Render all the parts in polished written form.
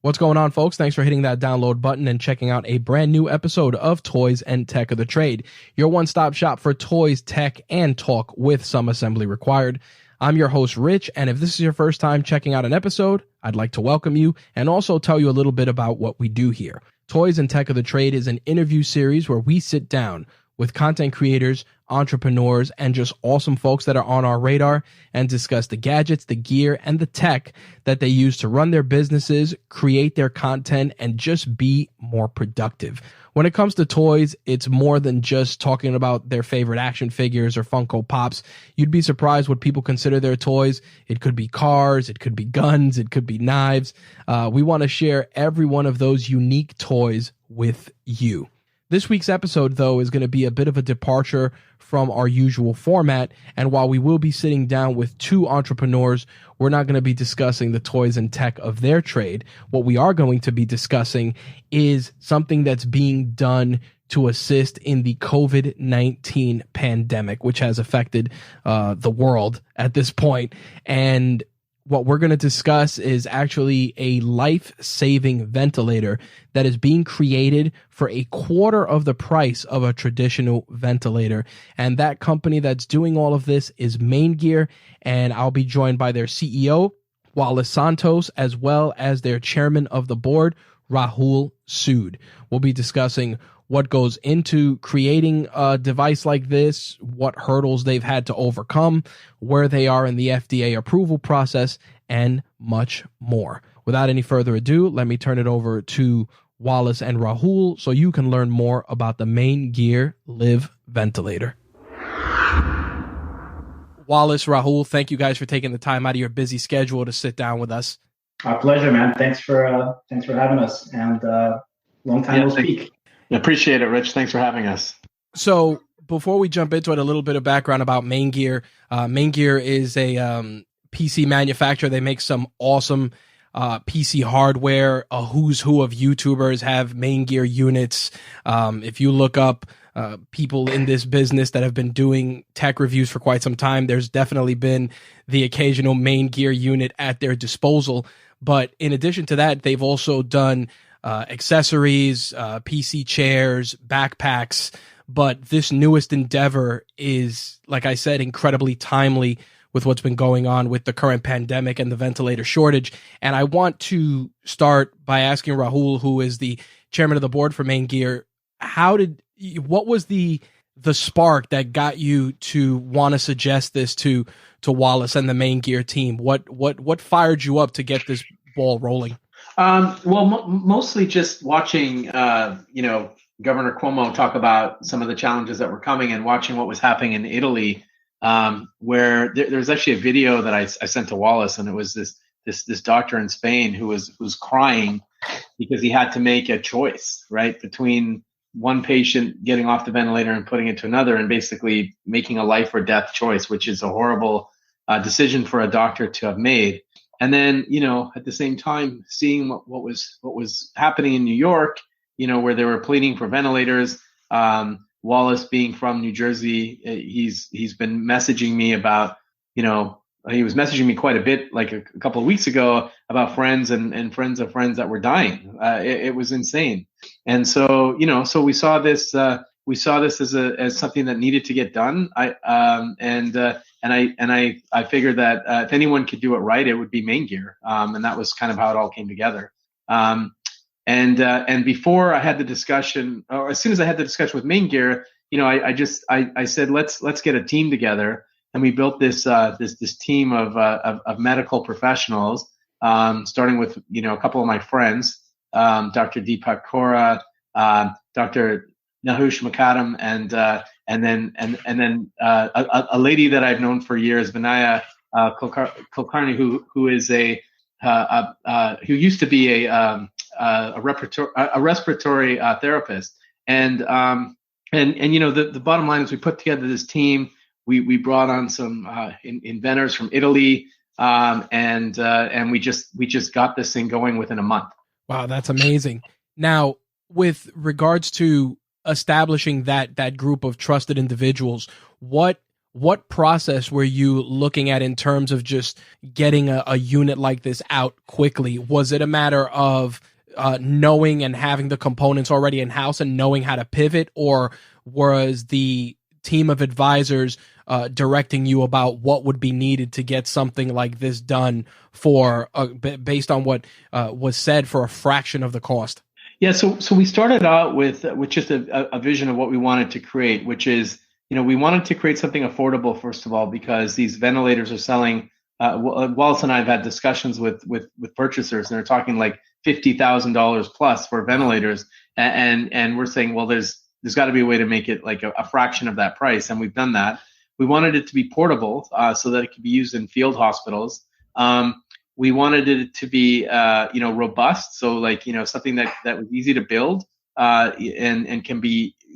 What's going on, folks? Thanks for hitting that download button and checking out a brand new episode of Toys and Tech of the Trade, your one-stop shop for toys, tech, and talk with some assembly required. I'm your host, Rich, and if this is your first time checking out an episode, I'd like to welcome you and also tell you a little bit about what we do here. Toys and Tech of the Trade is an interview series where we sit down with content creators, entrepreneurs, and just awesome folks that are on our radar and discuss the gadgets, the gear, and the tech that they use to run their businesses, create their content, and just be more productive. When it comes to toys, it's more than just talking about their favorite action figures or Funko Pops. You'd be surprised what people consider their toys. It could be cars, it could be guns, it could be knives. We want to share every one of those unique toys with you. This week's episode, though, is going to be a bit of a departure from our usual format, and while we will be sitting down with two entrepreneurs, we're not going to be discussing the toys and tech of their trade. What we are going to be discussing is something that's being done to assist in the COVID-19 pandemic, which has affected the world at this point. And what we're going to discuss is actually a life-saving ventilator that is being created for a quarter of the price of a traditional ventilator. And that company that's doing all of this is MAINGEAR, and I'll be joined by their CEO, Wallace Santos, as well as their chairman of the board, Rahul Sood. We'll be discussing what goes into creating a device like this, what hurdles they've had to overcome, where they are in the FDA approval process, and much more. Without any further ado, let me turn it over to Wallace and Rahul so you can learn more about the MAINGEAR Live ventilator. Wallace, Rahul, thank you guys for taking the time out of your busy schedule to sit down with us. Our pleasure, man. Thanks for having us, and long time no speak. Appreciate it, Rich. Thanks for having us. So before we jump into it, a little bit of background about MAINGEAR. MAINGEAR is a PC manufacturer. They make some awesome PC hardware. A who's who of YouTubers have MAINGEAR units. If you look up people in this business that have been doing tech reviews for quite some time, there's definitely been the occasional MAINGEAR unit at their disposal. But in addition to that, they've also done accessories, PC chairs, backpacks, but this newest endeavor is, like I said, incredibly timely with what's been going on with the current pandemic and the ventilator shortage. And I want to start by asking Rahul, who is the chairman of the board for MAINGEAR, what was the spark that got you to want to suggest this to Wallace and the MAINGEAR team? What fired you up to get this ball rolling? Mostly just watching, Governor Cuomo talk about some of the challenges that were coming and watching what was happening in Italy, where there's actually a video that I sent to Wallace, and it was this doctor in Spain who was crying because he had to make a choice, right, between one patient getting off the ventilator and putting it to another, and basically making a life or death choice, which is a horrible decision for a doctor to have made. And then, at the same time, seeing what was happening in New York, where they were pleading for ventilators. Wallace, being from New Jersey, he's been messaging me about, he was messaging me quite a bit, like a couple of weeks ago, about friends and friends of friends that were dying. It was insane. And so, so we saw this as something that needed to get done. I figured that if anyone could do it right, it would be MAINGEAR, and that was kind of how it all came together. And before I had the discussion, or as soon as I had the discussion with MAINGEAR, I said let's get a team together, and we built this team of medical professionals, starting with a couple of my friends, Dr. Deepak Kaura, Dr. Nahush Makadam, and then a lady that I've known for years, Vinaya Kulkarni, who is who used to be a respiratory therapist, and the bottom line is we put together this team. We brought on some inventors from Italy, and we just got this thing going within a month. Wow, that's amazing. Now, with regards to establishing that group of trusted individuals, what what process were you looking at in terms of just getting a unit like this out quickly? Was it a matter of knowing and having the components already in house and knowing how to pivot, or was the team of advisors directing you about what would be needed to get something like this done for based on what was said, for a fraction of the cost? Yeah, so we started out with just a vision of what we wanted to create, which is, we wanted to create something affordable, first of all, because these ventilators are selling. Wallace and I have had discussions with purchasers, and they're talking like $50,000 plus for ventilators, and we're saying, well, there's got to be a way to make it like a fraction of that price, and we've done that. We wanted it to be portable, so that it could be used in field hospitals. We wanted it to be robust, so like something that was easy to build, and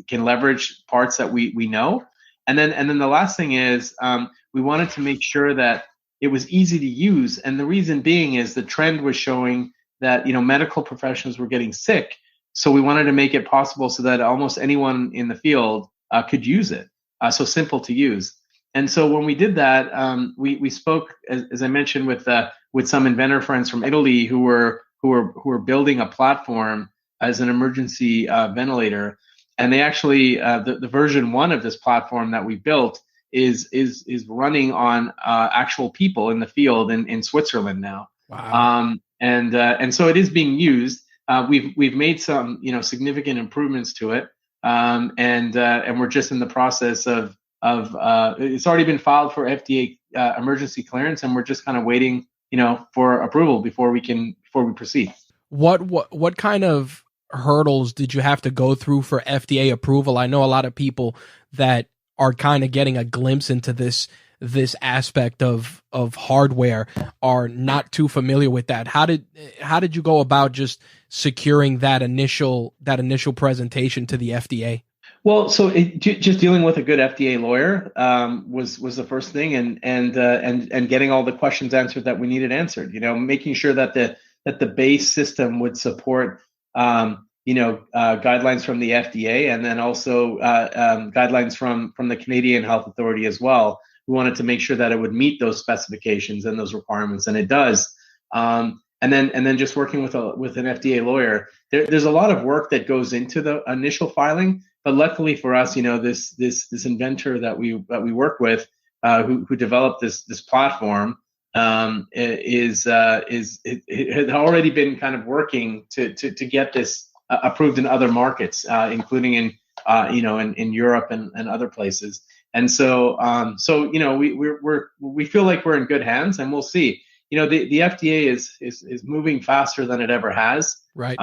can leverage parts that we know. And then the last thing is, we wanted to make sure that it was easy to use, and the reason being is the trend was showing that medical professionals were getting sick, so we wanted to make it possible so that almost anyone in the field could use it, so simple to use. And so when we did that, we spoke, as I mentioned, with some inventor friends from Italy who were building a platform as an emergency ventilator, and they actually the version 1 of this platform that we built is running on actual people in the field in Switzerland now. Wow. And so it is being used. We've made some significant improvements to it, and we're just in the process of it's already been filed for FDA emergency clearance, and we're just kind of waiting for approval before we proceed. What kind of hurdles did you have to go through for FDA approval? I know a lot of people that are kind of getting a glimpse into this aspect of hardware are not too familiar with that. How did you go about just securing that initial presentation to the FDA? Well, so just dealing with a good FDA lawyer was the first thing, and getting all the questions answered that we needed answered. Making sure that the base system would support guidelines from the FDA, and then also guidelines from the Canadian Health Authority as well. We wanted to make sure that it would meet those specifications and those requirements, and it does. And then just working with an FDA lawyer, there's a lot of work that goes into the initial filing. But luckily for us, this inventor that we work with, who developed this platform, it had already been kind of working to get this approved in other markets, including in Europe and other places. And so we feel like we're in good hands, and we'll see. The FDA is moving faster than it ever has. Right.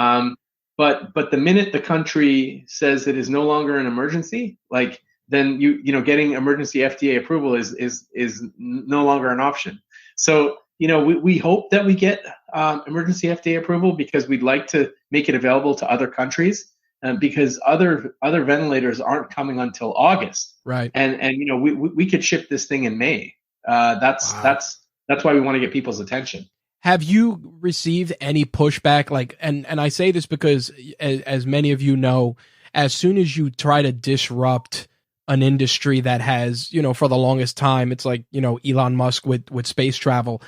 But the minute the country says it is no longer an emergency, then getting emergency FDA approval is no longer an option. So we hope that we get emergency FDA approval, because we'd like to make it available to other countries, because other ventilators aren't coming until August. Right. And we could ship this thing in May. That's why we want to get people's attention. Have you received any pushback? And I say this because, as many of you know, as soon as you try to disrupt an industry that has, for the longest time, it's like, Elon Musk with space travel.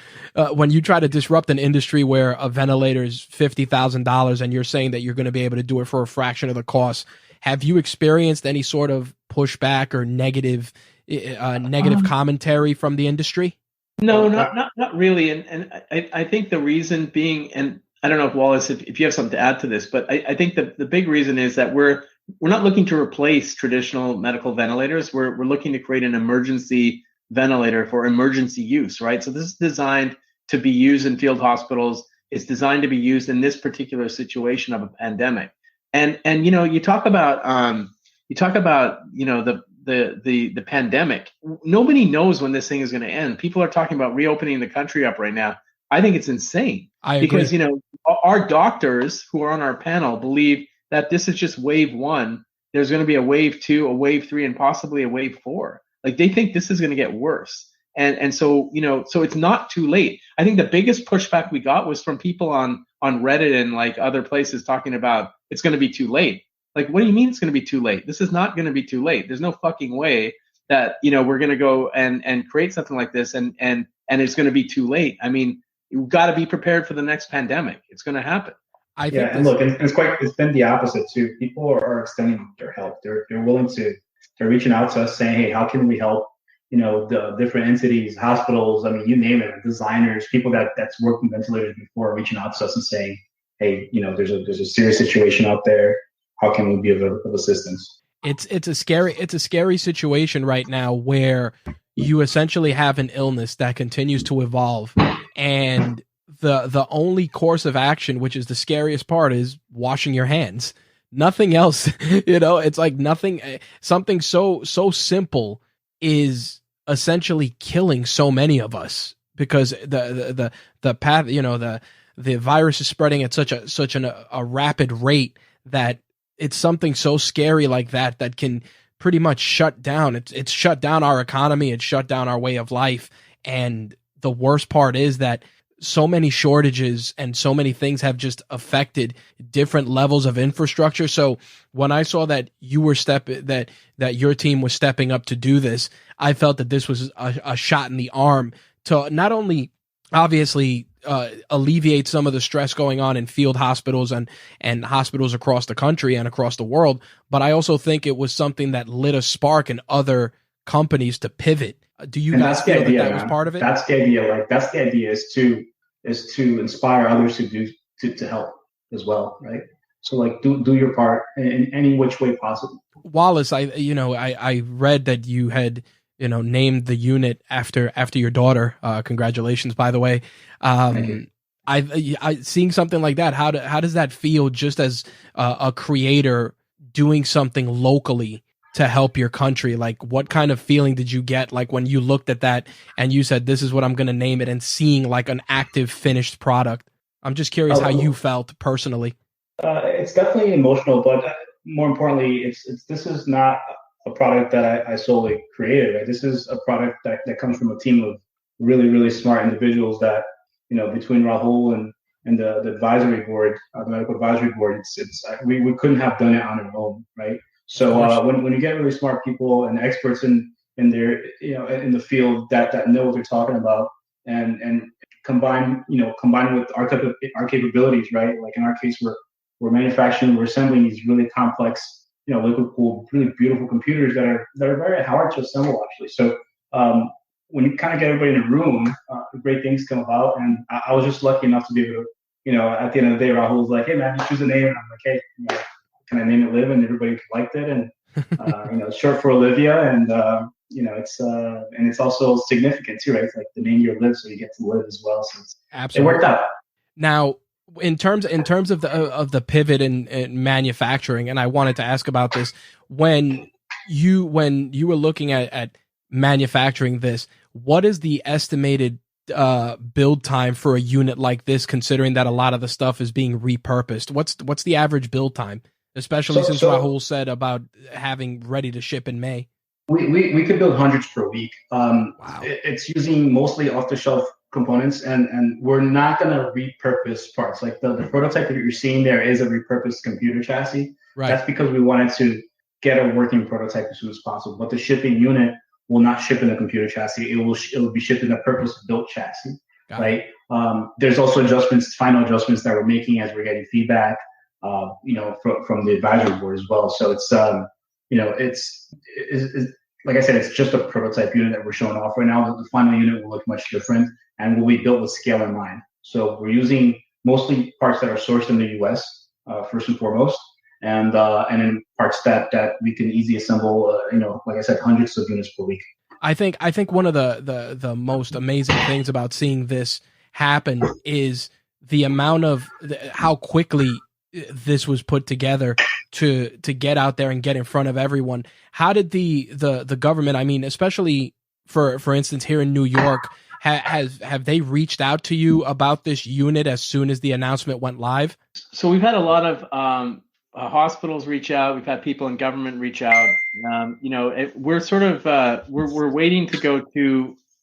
When you try to disrupt an industry where a ventilator is $50,000 and you're saying that you're going to be able to do it for a fraction of the cost, have you experienced any sort of pushback or negative commentary from the industry? No, not really. And I think the reason being, and I don't know if Wallace, if you have something to add to this, but I think the big reason is that we're not looking to replace traditional medical ventilators. We're looking to create an emergency ventilator for emergency use, right? So this is designed to be used in field hospitals. It's designed to be used in this particular situation of a pandemic. And you talk about the pandemic. Nobody knows when this thing is going to end. People are talking about reopening the country up right now. I think it's insane. I agree. Because our doctors who are on our panel believe that this is just wave 1. There's going to be a wave 2, a wave 3, and possibly a wave 4. Like, they think this is going to get worse. And so so it's not too late. I think the biggest pushback we got was from people on Reddit and like other places talking about it's going to be too late. Like, what do you mean it's going to be too late? This is not going to be too late. There's no fucking way that, we're going to go and create something like this and it's going to be too late. I mean, you've got to be prepared for the next pandemic. It's going to happen. And look, and it's been the opposite too. People are extending their help. They're willing to, they're reaching out to us saying, hey, how can we help? The different entities, hospitals, I mean, you name it, designers, people that's worked in ventilators before, reaching out to us and saying, hey, there's a serious situation out there. How can we be of assistance? It's a scary situation right now where you essentially have an illness that continues to evolve, and the only course of action, which is the scariest part, is washing your hands. Nothing else. It's like something so simple is essentially killing so many of us, because the path, the virus is spreading at such a rapid rate that it's something so scary like that can pretty much shut down. It's shut down our economy. It's shut down our way of life. And the worst part is that so many shortages and so many things have just affected different levels of infrastructure. So when I saw that you were that your team was stepping up to do this, I felt that this was a shot in the arm to not only obviously alleviate some of the stress going on in field hospitals and hospitals across the country and across the world, but I also think it was something that lit a spark in other companies to pivot. Do you guys feel that was part of it? That's the idea. That's the idea, is to inspire others to help as well, right? So do your part in any which way possible. Wallace, I read that you had named the unit after your daughter. Congratulations, by the way. Thank you. I seeing something like that. How does that feel, just as a creator doing something locally to help your country? Like, what kind of feeling did you get, like, when you looked at that and you said, this is what I'm going to name it, and seeing like an active finished product? I'm just curious how you felt personally. It's definitely emotional, but more importantly, this is not a product that I solely created, right? This is a product that comes from a team of really, really smart individuals that, between Rahul and the advisory board, the medical advisory board, we couldn't have done it on our own, right? So when you get really smart people and experts in their, in the field that know what they're talking about, and combine with our capabilities, right? Like in our case, we're manufacturing, we're assembling these really complex, liquid cooled, really beautiful computers that are very hard to assemble, actually. So when you kind of get everybody in a room, great things come about. And I was just lucky enough to be able to, at the end of the day, Rahul was like, hey man, you choose a name. And I'm like, hey, can I name it Liv? And everybody liked it. And it's short for Olivia, and it's also significant too, right? It's like the MAINGEAR LIV, so you get to live as well. So it worked out. Now, in terms of the pivot in manufacturing, and I wanted to ask about this, when you were looking at manufacturing this, what is the estimated build time for a unit like this, considering that a lot of the stuff is being repurposed? What's the average build time, especially since Rahul said about having ready to ship in May? We could build hundreds per week. Wow. It's using mostly off-the-shelf components, and we're not going to repurpose parts. Like the prototype that you're seeing there is a repurposed computer chassis. Right. That's because we wanted to get a working prototype as soon as possible. But the shipping unit will not ship in a computer chassis. It will be shipped in a purpose-built chassis. Got right. There's also final adjustments that we're making as we're getting feedback, from the advisory board as well. So it's like I said, it's just a prototype unit that we're showing off right now. The final unit will look much different and will be built with scale in mind. So we're using mostly parts that are sourced in the U.S. First and foremost, and in parts that we can easily assemble. Like I said, hundreds of units per week. I think one of the most amazing things about seeing this happen is the amount of how quickly this was put together to get out there and get in front of everyone. How did the government, I mean, especially for instance here in New York, have they reached out to you about this unit as soon as the announcement went live? So we've had a lot of hospitals reach out. We've had people in government reach out. We're sort of we're waiting to go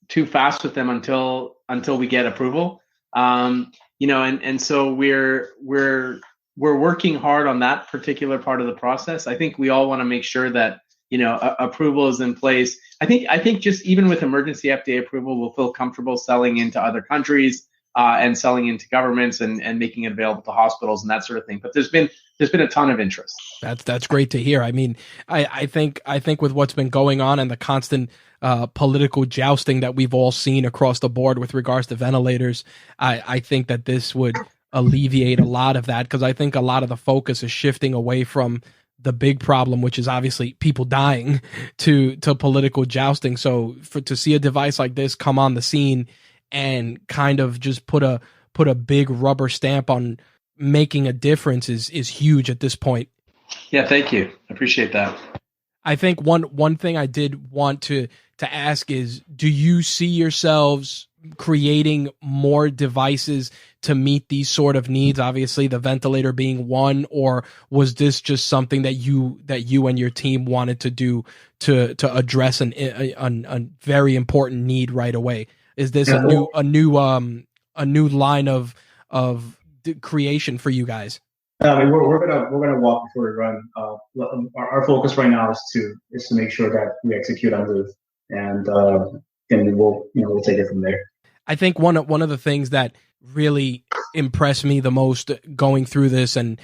too fast with them until we get approval. And so we're working hard on that particular part of the process. I think we all want to make sure that approval is in place. I think just even with emergency FDA approval, we'll feel comfortable selling into other countries and selling into governments and making it available to hospitals and that sort of thing. But there's been a ton of interest. That's great to hear. I mean, I think with what's been going on and the constant political jousting that we've all seen across the board with regards to ventilators, I think that this would alleviate a lot of that, because I think a lot of the focus is shifting away from the big problem, which is obviously people dying, to political jousting. So to see a device like this come on the scene and kind of just put a big rubber stamp on making a difference is huge at this point. Yeah, thank you. I appreciate that. I think one thing I did want to ask is, do you see yourselves creating more devices to meet these sort of needs? Obviously, the ventilator being one, or was this just something that you and your team wanted to do to address a very important need right away? Is this a new line of creation for you guys? I mean, we're gonna walk before we run. Our focus right now is to make sure that we execute on Live, and we'll take it from there. I think one of the things that really impressed me the most going through this and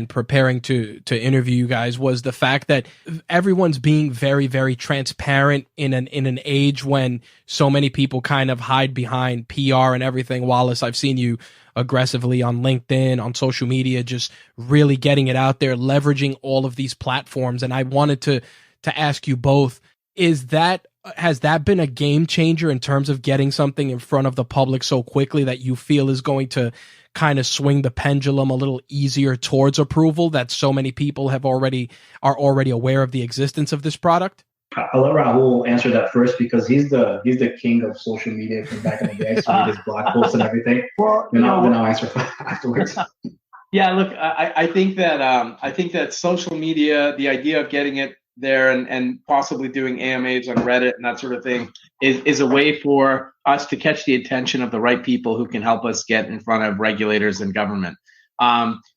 preparing to interview you guys was the fact that everyone's being very, very transparent in an age when so many people kind of hide behind PR and everything. Wallace, I've seen you aggressively on LinkedIn, on social media, just really getting it out there, leveraging all of these platforms. And I wanted to ask you both, has that been a game changer in terms of getting something in front of the public so quickly that you feel is going to kind of swing the pendulum a little easier towards approval, that so many people are already aware of the existence of this product? I'll let Rahul answer that first, because he's the king of social media from back in the day. So he does blog posts and everything. Well, then I'll answer afterwards. Yeah, look, I think that social media, the idea of getting it there and possibly doing AMAs on Reddit and that sort of thing is a way for us to catch the attention of the right people who can help us get in front of regulators and government.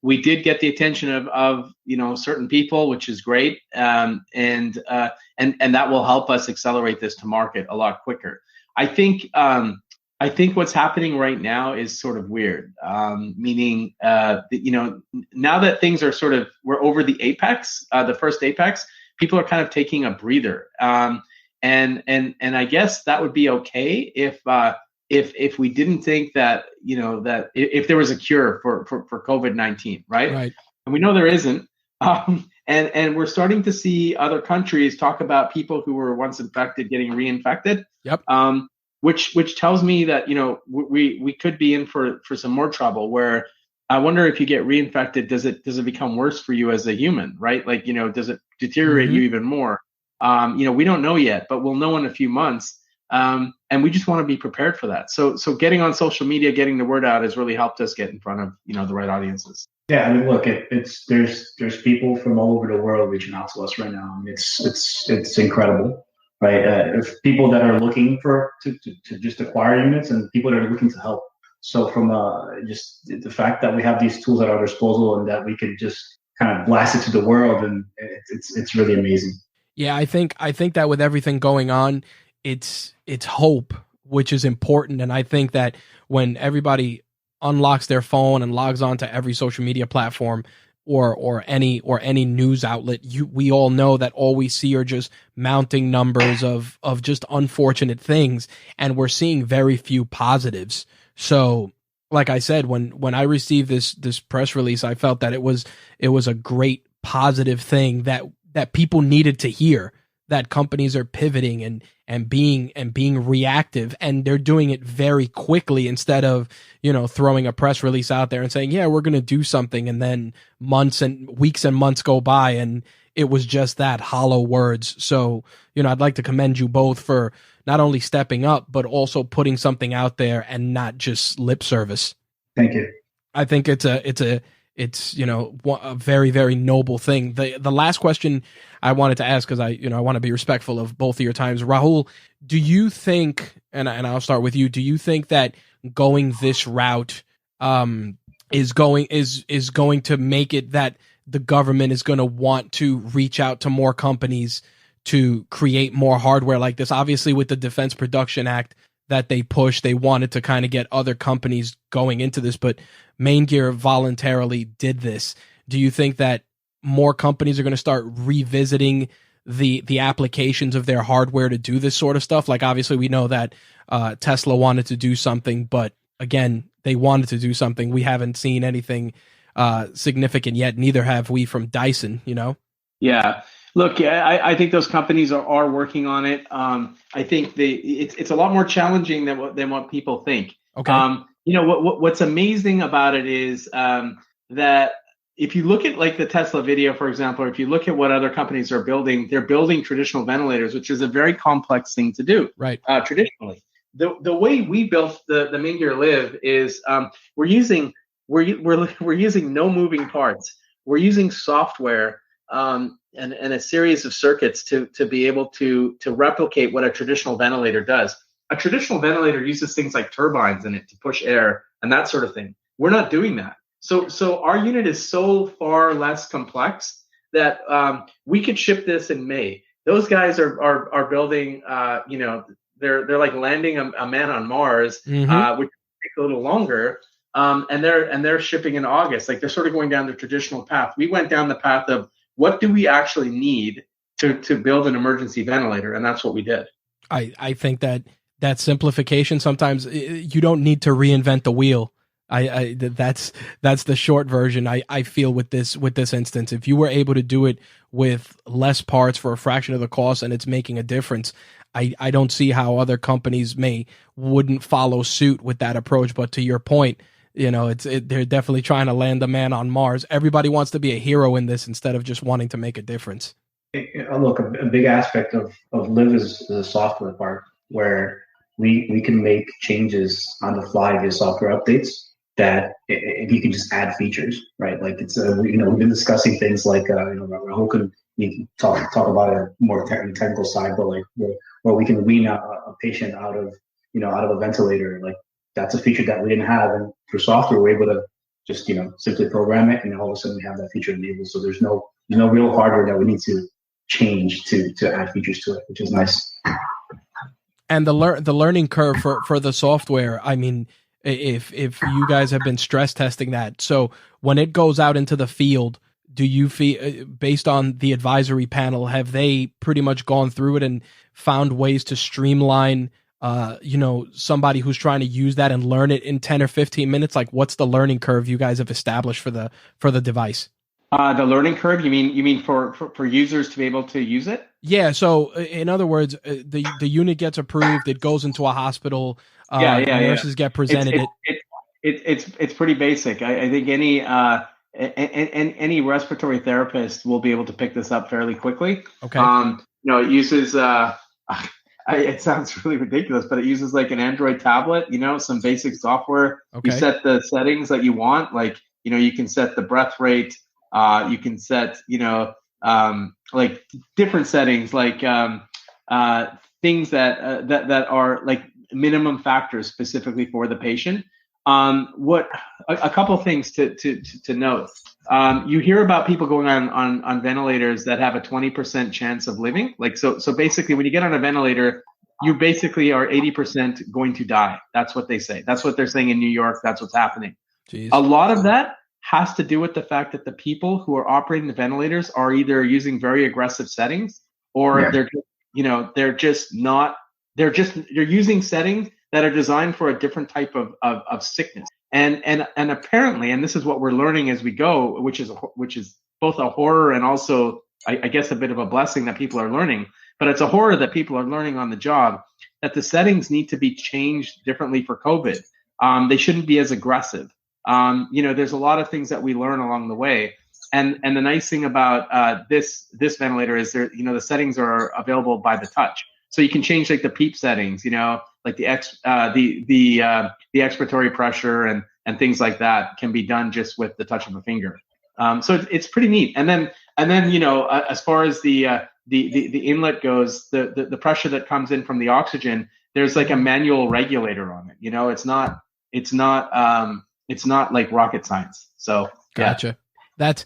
We did get the attention of certain people, which is great, and that will help us accelerate this to market a lot quicker. I think what's happening right now is sort of weird, meaning now that things are we're over the apex, the first apex. People are kind of taking a breather, and I guess that would be okay if we didn't think that that if there was a cure for COVID-19, right? Right. And we know there isn't, and we're starting to see other countries talk about people who were once infected getting reinfected. Yep. Which tells me that we could be in for some more trouble. Where I wonder, if you get reinfected, does it become worse for you as a human, right? Like, does it deteriorate you even more? We don't know yet, but we'll know in a few months. And we just want to be prepared for that. So getting on social media, getting the word out has really helped us get in front of, the right audiences. Yeah. I mean, look, there's people from all over the world reaching out to us right now. I mean, it's incredible, right? If people that are looking to just acquire units, and people that are looking to help. So from just the fact that we have these tools at our disposal and that we can just kind of blast it to the world, and it's really amazing. Yeah, I think that with everything going on, it's hope, which is important. And I think that when everybody unlocks their phone and logs on to every social media platform or any news outlet, we all know that all we see are just mounting numbers of just unfortunate things, and we're seeing very few positives. So, like I said, when I received this press release, I felt that it was a great positive thing that people needed to hear, that companies are pivoting and being reactive, and they're doing it very quickly, instead of throwing a press release out there and saying, yeah, we're going to do something, and then weeks and months go by and it was just that, hollow words. So I'd like to commend you both for not only stepping up, but also putting something out there and not just lip service. Thank you. I think it's a very, very noble thing. The last question I wanted to ask, because I want to be respectful of both of your times. Rahul, do you think, and I'll start with you, do you think that going this route is going to make it that the government is going to want to reach out to more companies to create more hardware like this? Obviously, with the Defense Production Act that they pushed, they wanted to kind of get other companies going into this, but MAINGEAR voluntarily did this. Do you think that more companies are going to start revisiting the applications of their hardware to do this sort of stuff? Like, obviously, we know that Tesla wanted to do something, but again, they wanted to do something. We haven't seen anything significant yet. Neither have we from Dyson, you know? Yeah. Look, I think those companies are working on it. I think it's a lot more challenging than what people think. Okay. You know, what's amazing about it is that if you look at like the Tesla video, for example, or if you look at what other companies are building, they're building traditional ventilators, which is a very complex thing to do. Right. Traditionally, the way we built the MAINGEAR Live is we're using no moving parts. We're using software and a series of circuits to be able to replicate what a traditional ventilator does. A traditional ventilator uses things like turbines in it to push air and that sort of thing. We're not doing that. So our unit is so far less complex that we could ship this in May. Those guys are building, you know, they're like landing a man on Mars, which takes a little longer, and they're shipping in August. Like, they're sort of going down the traditional path. We went down the path of what do we actually need to build an emergency ventilator, and that's what we did. I think that simplification, sometimes you don't need to reinvent the wheel. That's the short version. I feel with this instance, if you were able to do it with less parts for a fraction of the cost and it's making a difference, I don't see how other companies wouldn't follow suit with that approach. But to your point, you know, they're definitely trying to land a man on Mars. Everybody wants to be a hero in this instead of just wanting to make a difference. Look, a big aspect of Live is the software part, where we can make changes on the fly via software updates that you can just add features, right? Like, it's you know, we've been discussing things like you know, Rahul can talk about a more technical side, but like where we can wean a patient out of a ventilator. Like, that's a feature that we didn't have, and for software we're able to just, you know, simply program it, and all of a sudden we have that feature enabled. So there's no real hardware that we need to change to add features to it, which is nice. And the learning curve for the software, I mean, if you guys have been stress testing that, so when it goes out into the field, do you feel, based on the advisory panel, have they pretty much gone through it and found ways to streamline, you know, somebody who's trying to use that and learn it in 10 or 15 minutes? Like, what's the learning curve you guys have established for the device? The learning curve, you mean for users to be able to use it? Yeah. So in other words, the unit gets approved, it goes into a hospital. Nurses get presented it's pretty basic. I think any respiratory therapist will be able to pick this up fairly quickly. Okay. You know, it uses it sounds really ridiculous, but it uses like an Android tablet, you know, some basic software. Okay. You set the settings that you want, like, you know, you can set the breath rate, you can set, you know, like different settings, like things that are like minimum factors specifically for the patient. A couple things to note. You hear about people going on ventilators that have a 20% chance of living. Like, so basically when you get on a ventilator, you basically are 80% going to die. That's what they say. That's what they're saying in New York. That's what's happening. Jeez. A lot of that has to do with the fact that the people who are operating the ventilators are either using very aggressive settings, or they're using settings that are designed for a different type of sickness. And apparently, and this is what we're learning as we go, which is both a horror and also, I guess, a bit of a blessing that people are learning, but it's a horror that people are learning on the job, that the settings need to be changed differently for COVID. They shouldn't be as aggressive. You know, there's a lot of things that we learn along the way. And the nice thing about this ventilator is the settings are available by the touch. So you can change like the PEEP settings, you know, like the expiratory pressure and things like that can be done just with the touch of a finger. So it's pretty neat. And then you know, as far as the inlet goes, the pressure that comes in from the oxygen, there's like a manual regulator on it. You know, it's not like rocket science. So gotcha. That's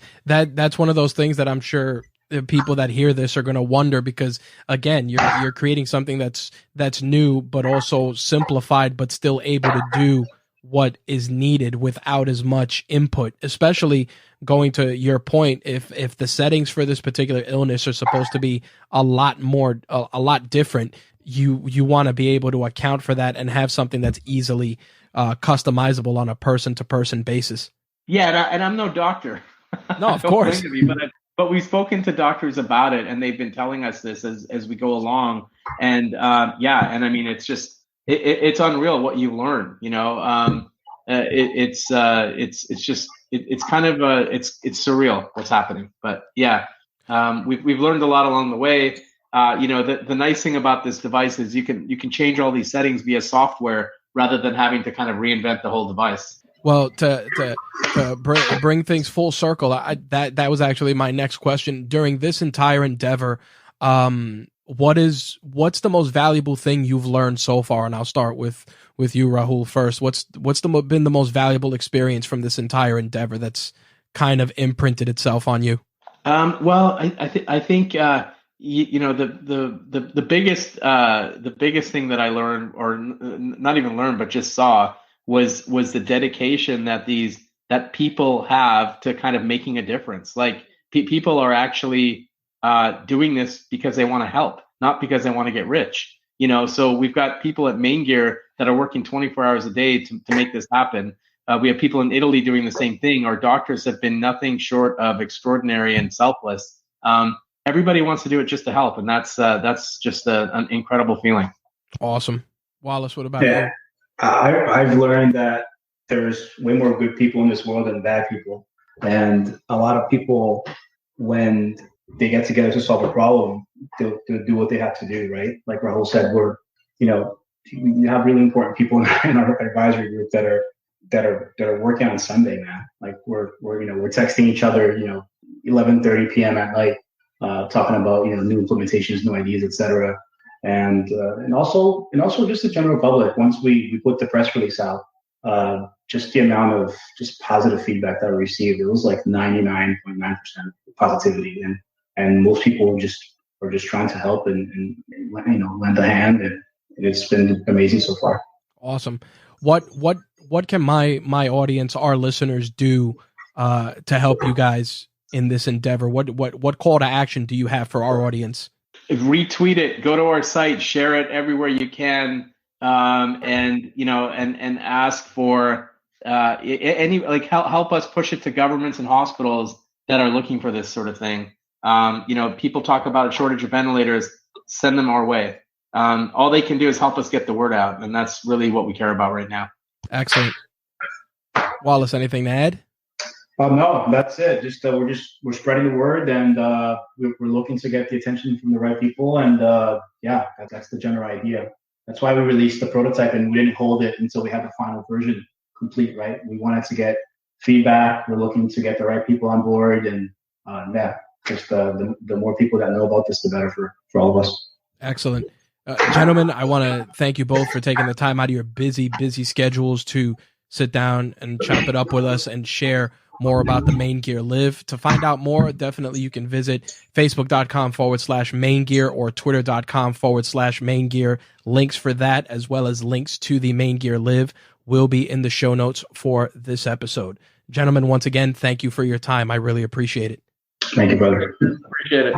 one of those things that I'm sure the people that hear this are going to wonder, because again, you're creating something that's new, but also simplified, but still able to do what is needed without as much input, especially going to your point. If the settings for this particular illness are supposed to be a lot different, you want to be able to account for that and have something that's easily customizable on a person to person basis. Yeah. And I'm no doctor. No, of course. But we've spoken to doctors about it, and they've been telling us this as we go along. And and I mean, it's just it's unreal what you learn. It's kind of it's surreal what's happening. But yeah, we've learned a lot along the way. The nice thing about this device is you can change all these settings via software rather than having to kind of reinvent the whole device. Well, to bring things full circle, that was actually my next question. During this entire endeavor, what's the most valuable thing you've learned so far? And I'll start with you, Rahul, first. What's been the most valuable experience from this entire endeavor that's kind of imprinted itself on you? Well, I think the biggest thing that I learned, or not even learned, but just saw, was the dedication that people have to kind of making a difference. Like people are actually doing this because they want to help, not because they want to get rich. So we've got people at MAINGEAR that are working 24 hours a day to make this happen. We have people in Italy doing the same thing. Our doctors have been nothing short of extraordinary and selfless. Everybody wants to do it just to help, and that's just an incredible feeling. Awesome. Wallace, what about you? I've learned that there's way more good people in this world than bad people. And a lot of people, when they get together to solve a problem, they'll do what they have to do, right? Like Rahul said, we have really important people in our advisory group that are working on Sunday, man. Like we're texting each other, 11:30 p.m. at night, talking about, new implementations, new ideas, etc. And also just the general public. Once we put the press release out, just the amount of just positive feedback that we received, it was like 99.9% positivity, and most people are just trying to help and lend a hand, and it's been amazing so far. Awesome. What can my audience, our listeners, do to help you guys in this endeavor? What call to action do you have for our audience? Retweet it, go to our site, share it everywhere you can, and ask for help us push it to governments and hospitals that are looking for this sort of thing. People talk about a shortage of ventilators, send them our way. All they can do is help us get the word out, and that's really what we care about right now. Excellent. Wallace, anything to add? No, that's it. We're spreading the word, and we're looking to get the attention from the right people. And that's the general idea. That's why we released the prototype, and we didn't hold it until we had the final version complete. Right? We wanted to get feedback. We're looking to get the right people on board, and just the more people that know about this, the better for all of us. Excellent. Gentlemen, I want to thank you both for taking the time out of your busy schedules to sit down and chop it up with us and share more about the MAINGEAR Live. To find out more, definitely you can visit facebook.com/MAINGEAR or twitter.com/MAINGEAR. Links for that, as well as links to the MAINGEAR Live, will be in the show notes for this episode. Gentlemen, once again, thank you for your time. I really appreciate it. Thank you, brother. Appreciate it.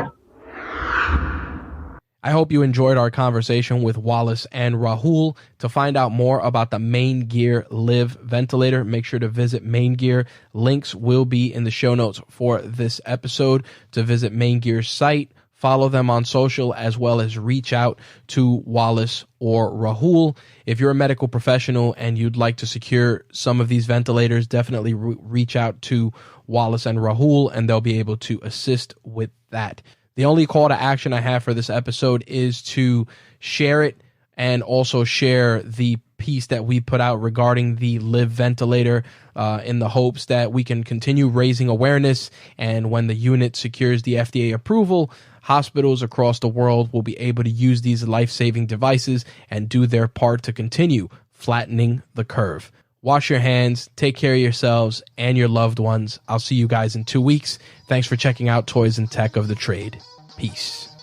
I hope you enjoyed our conversation with Wallace and Rahul. To find out more about the MAINGEAR Live ventilator, make sure to visit MAINGEAR. Links will be in the show notes for this episode. To visit MAINGEAR's site, follow them on social, as well as reach out to Wallace or Rahul. If you're a medical professional and you'd like to secure some of these ventilators, definitely reach out to Wallace and Rahul, and they'll be able to assist with that. The only call to action I have for this episode is to share it, and also share the piece that we put out regarding the Live ventilator, in the hopes that we can continue raising awareness. And when the unit secures the FDA approval, hospitals across the world will be able to use these life-saving devices and do their part to continue flattening the curve. Wash your hands, take care of yourselves and your loved ones. I'll see you guys in 2 weeks. Thanks for checking out Toys and Tech of the Trade. Peace.